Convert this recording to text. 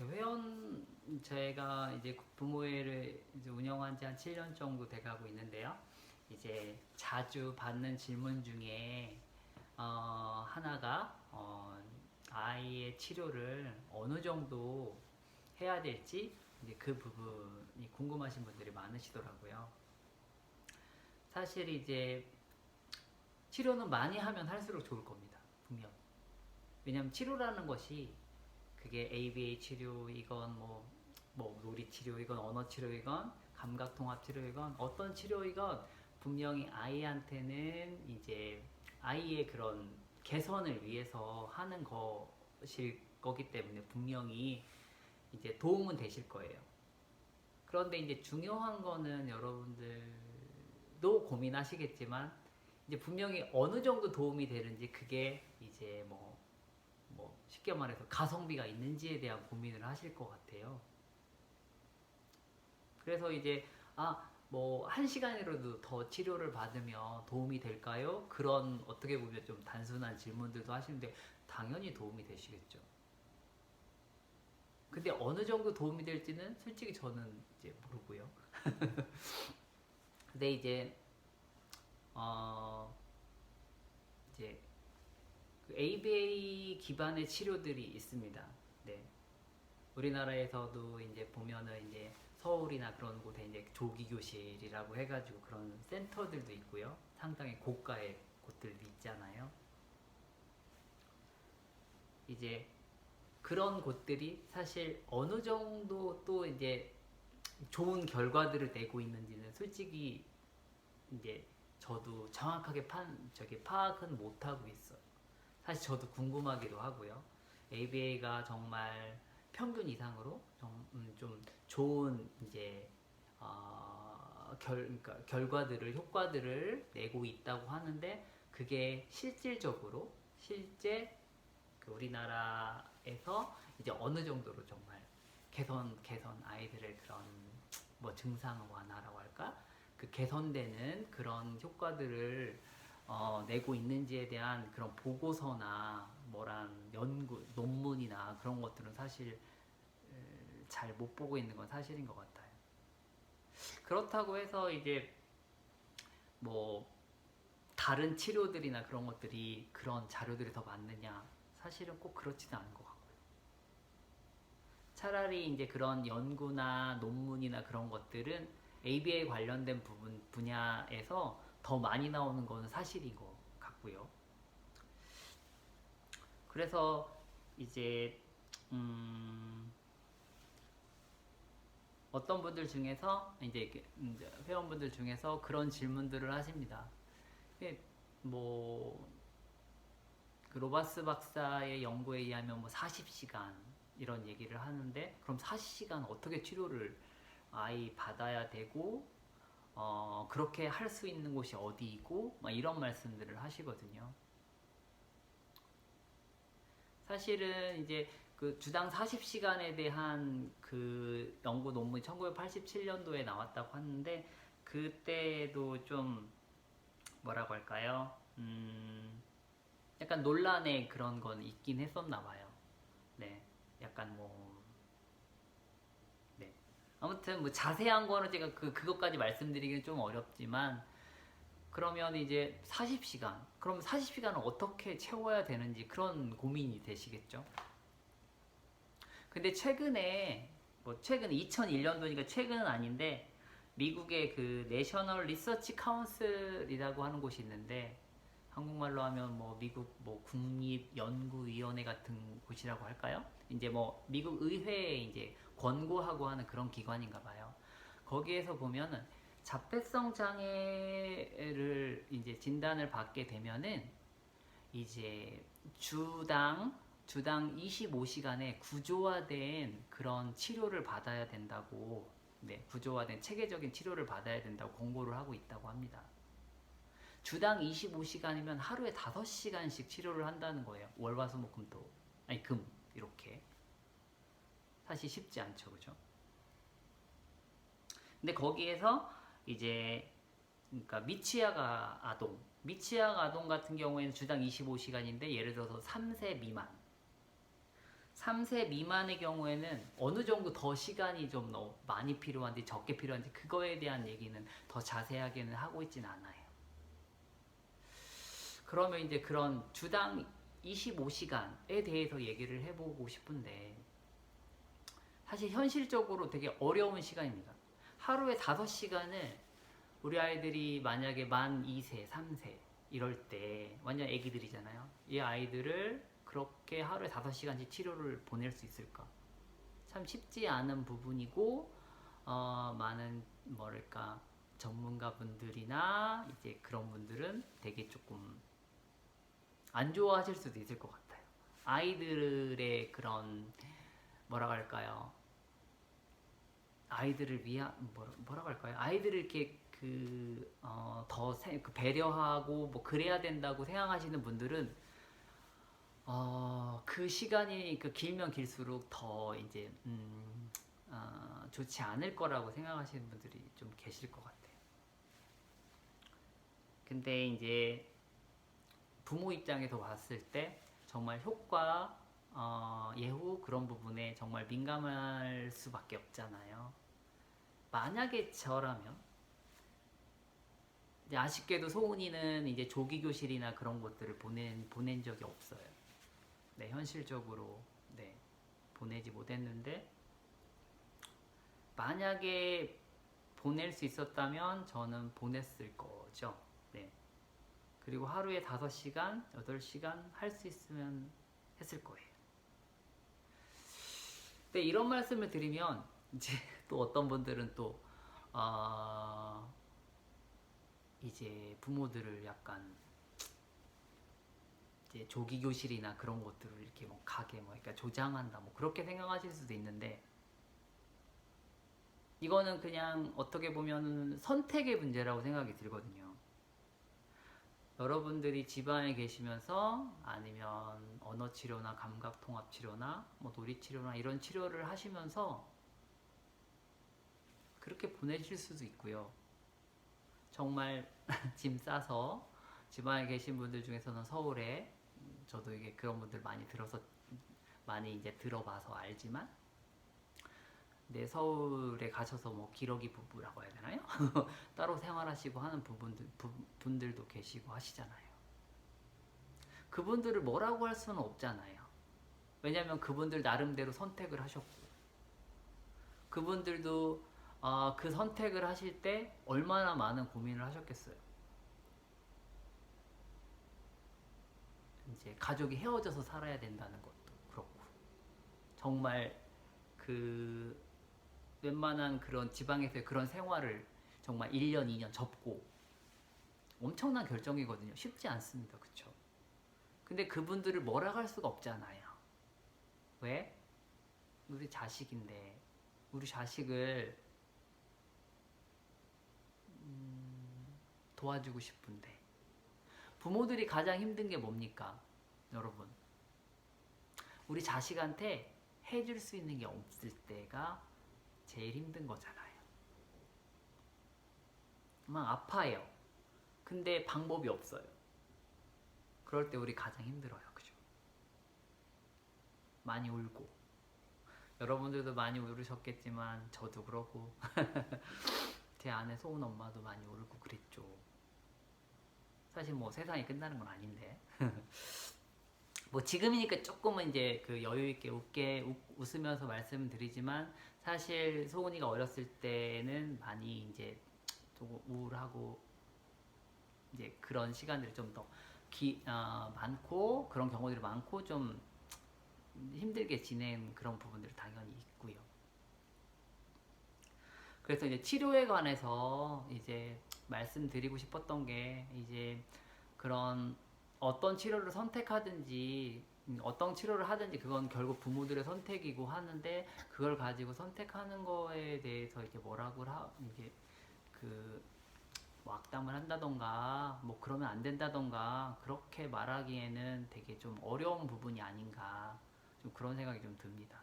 회원 제가 이제 부모회를 이제 운영한 지 한 7년 정도 돼가고 있는데요. 이제 자주 받는 질문 중에 하나가 아이의 치료를 어느 정도 해야 될지 이제 그 부분이 궁금하신 분들이 많으시더라고요. 사실 이제 치료는 많이 하면 할수록 좋을 겁니다. 분명. 왜냐하면 치료라는 것이 그게 ABA 치료이건 뭐 놀이 치료이건 언어 치료이건 감각 통합 치료이건 어떤 치료이건 분명히 아이한테는 이제 아이의 그런 개선을 위해서 하는 것일 거기 때문에 분명히 이제 도움은 되실 거예요. 그런데 이제 중요한 거는 여러분들도 고민하시겠지만 이제 분명히 어느 정도 도움이 되는지 그게 이제 뭐 쉽게 말해서 가성비가 있는지에 대한 고민을 하실 것 같아요. 그래서 이제 뭐 1시간이라도 더 치료를 받으면 도움이 될까요? 그런 어떻게 보면 좀 단순한 질문들도 하시는데 당연히 도움이 되시겠죠. 근데 어느 정도 도움이 될지는 솔직히 저는 이제 모르고요. 근데 어 이제 그 ABA 기반의 치료들이 있습니다. 네. 우리나라에서도 이제 보면은 이제 서울이나 그런 곳에 이제 조기교실이라고 해가지고 그런 센터들도 있고요. 상당히 고가의 곳들도 있잖아요. 이제 그런 곳들이 사실 어느 정도 또 이제 좋은 결과들을 내고 있는지는 솔직히 이제 저도 정확하게 파악은 못하고 있어요. 사실 저도 궁금하기도 하고요. ABA가 정말 평균 이상으로 좀 좋은 이제 그러니까 결과들을 효과들을 내고 있다고 하는데 그게 실질적으로 실제 그 우리나라에서 이제 어느 정도로 정말 개선 아이들의 그런 뭐 증상 완화라고 할까 그 개선되는 그런 효과들을 내고 있는지에 대한 그런 보고서나 뭐란 연구 논문이나 그런 것들은 사실 잘 못 보고 있는 건 사실인 것 같아요. 그렇다고 해서 이제 뭐 다른 치료들이나 그런 것들이 그런 자료들이 더 많느냐 사실은 꼭 그렇지는 않은 것 같고요. 차라리 이제 그런 연구나 논문이나 그런 것들은 ABA 관련된 분야에서 더 많이 나오는 건 사실인 것 같고요. 그래서 이제 어떤 분들 중에서 이제 회원분들 중에서 그런 질문들을 하십니다. 뭐그 로바스 박사의 연구에 의하면 뭐 40시간 이런 얘기를 하는데 그럼 40시간 어떻게 치료를 아이 받아야 되고 그렇게 할 수 있는 곳이 어디이고 막 이런 말씀들을 하시거든요. 사실은 이제 그 주당 40시간에 대한 그 연구 논문이 1987년도에 나왔다고 하는데 그때도 좀 뭐라고 할까요? 약간 논란의 그런 건 있긴 했었나 봐요. 네. 약간 네. 아무튼 뭐 자세한 거는 제가 그것까지 말씀드리기는 좀 어렵지만 그러면 이제 40시간. 그럼 40시간을 어떻게 채워야 되는지 그런 고민이 되시겠죠? 근데 최근 2001년도니까 최근은 아닌데 미국의 그 내셔널 리서치 카운슬이라고 하는 곳이 있는데 한국말로 하면 뭐 미국 뭐 국립연구위원회 같은 곳이라고 할까요? 이제 뭐 미국 의회에 이제 권고하고 하는 그런 기관인가 봐요. 거기에서 보면은 자폐성 장애를 이제 진단을 받게 되면은 이제 주당 25시간의 구조화된 그런 치료를 받아야 된다고, 네, 구조화된 체계적인 치료를 받아야 된다고 권고를 하고 있다고 합니다. 주당 25시간이면 하루에 5시간씩 치료를 한다는 거예요. 월화수목금토. 아니 금 이렇게. 사실 쉽지 않죠. 그죠? 근데 거기에서 이제 그러니까 미취학 아동 같은 경우에는 주당 25시간인데 예를 들어서 3세 미만 3세 미만의 경우에는 어느 정도 더 시간이 좀 많이 필요한지 적게 필요한지 그거에 대한 얘기는 더 자세하게는 하고 있진 않아요. 그러면 이제 그런 주당 25시간에 대해서 얘기를 해보고 싶은데, 사실 현실적으로 되게 어려운 시간입니다. 하루에 5시간을 우리 아이들이 만약에 만 2세, 3세 이럴 때 완전 애기들이잖아요. 이 아이들을 그렇게 하루에 5시간씩 치료를 보낼 수 있을까? 참 쉽지 않은 부분이고, 많은 뭐랄까 전문가분들이나 이제 그런 분들은 되게 조금 안 좋아하실 수도 있을 것 같아요. 아이들의 그런 뭐라고 할까요? 아이들을 위한 뭐라고 할까요? 아이들을 이렇게 더 배려하고 뭐 그래야 된다고 생각하시는 분들은 그 시간이 길면 길수록 더 이제 좋지 않을 거라고 생각하시는 분들이 좀 계실 것 같아요. 근데 이제 부모 입장에서 봤을 때 정말 효과, 예후 그런 부분에 정말 민감할 수밖에 없잖아요. 만약에 저라면, 이제 아쉽게도 소은이는 이제 조기교실이나 그런 것들을 보낸 적이 없어요. 네, 현실적으로 네, 보내지 못했는데, 만약에 보낼 수 있었다면 저는 보냈을 거죠. 네. 그리고 하루에 5시간, 8시간 할 수 있으면 했을 거예요. 근데 이런 말씀을 드리면 이제 또 어떤 분들은 또 이제 부모들을 약간 이제 조기 교실이나 그런 것들을 이렇게 뭐 가게 그러니까 조장한다 뭐 그렇게 생각하실 수도 있는데, 이거는 그냥 어떻게 보면 선택의 문제라고 생각이 들거든요. 여러분들이 집안에 계시면서 아니면 언어 치료나 감각 통합 치료나 뭐 놀이 치료나 이런 치료를 하시면서 그렇게 보내실 수도 있고요. 정말 짐 싸서 집안에 계신 분들 중에서는 서울에, 저도 이게 그런 분들 많이 이제 들어봐서 알지만, 네, 서울에 가셔서 뭐 기러기 부부라고 해야 되나요? 따로 생활하시고 하는 분들도 계시고 하시잖아요. 그분들을 뭐라고 할 수는 없잖아요. 왜냐면 그분들 나름대로 선택을 하셨고, 그분들도 그 선택을 하실 때 얼마나 많은 고민을 하셨겠어요. 이제 가족이 헤어져서 살아야 된다는 것도 그렇고, 정말 그 웬만한 그런 지방에서의 그런 생활을 정말 1년, 2년 접고, 엄청난 결정이거든요. 쉽지 않습니다. 그쵸? 근데 그분들을 뭐라 할 수가 없잖아요. 왜? 우리 자식인데, 우리 자식을 도와주고 싶은데. 부모들이 가장 힘든 게 뭡니까? 여러분, 우리 자식한테 해줄 수 있는 게 없을 때가 제일 힘든 거잖아요. 막 아파요. 근데 방법이 없어요. 그럴 때 우리 가장 힘들어요. 그죠? 많이 울고. 여러분들도 많이 울으셨겠지만 저도 그러고 제 아내 소은 엄마도 많이 울고 그랬죠. 사실 뭐 세상이 끝나는 건 아닌데 뭐 지금이니까 조금은 이제 그 여유 있게 웃으면서 말씀드리지만, 사실 소은이가 어렸을 때는 많이 이제 조금 우울하고 이제 그런 시간들이 좀 더 많고, 그런 경우들이 많고 좀 힘들게 지낸 그런 부분들이 당연히 있고요. 그래서 이제 치료에 관해서 이제 말씀드리고 싶었던 게, 이제 그런 어떤 치료를 선택하든지 어떤 치료를 하든지 그건 결국 부모들의 선택이고 하는데, 그걸 가지고 선택하는 거에 대해서 이제 이게 뭐 악담을 한다던가 뭐 그러면 안 된다던가 그렇게 말하기에는 되게 좀 어려운 부분이 아닌가, 좀 그런 생각이 좀 듭니다.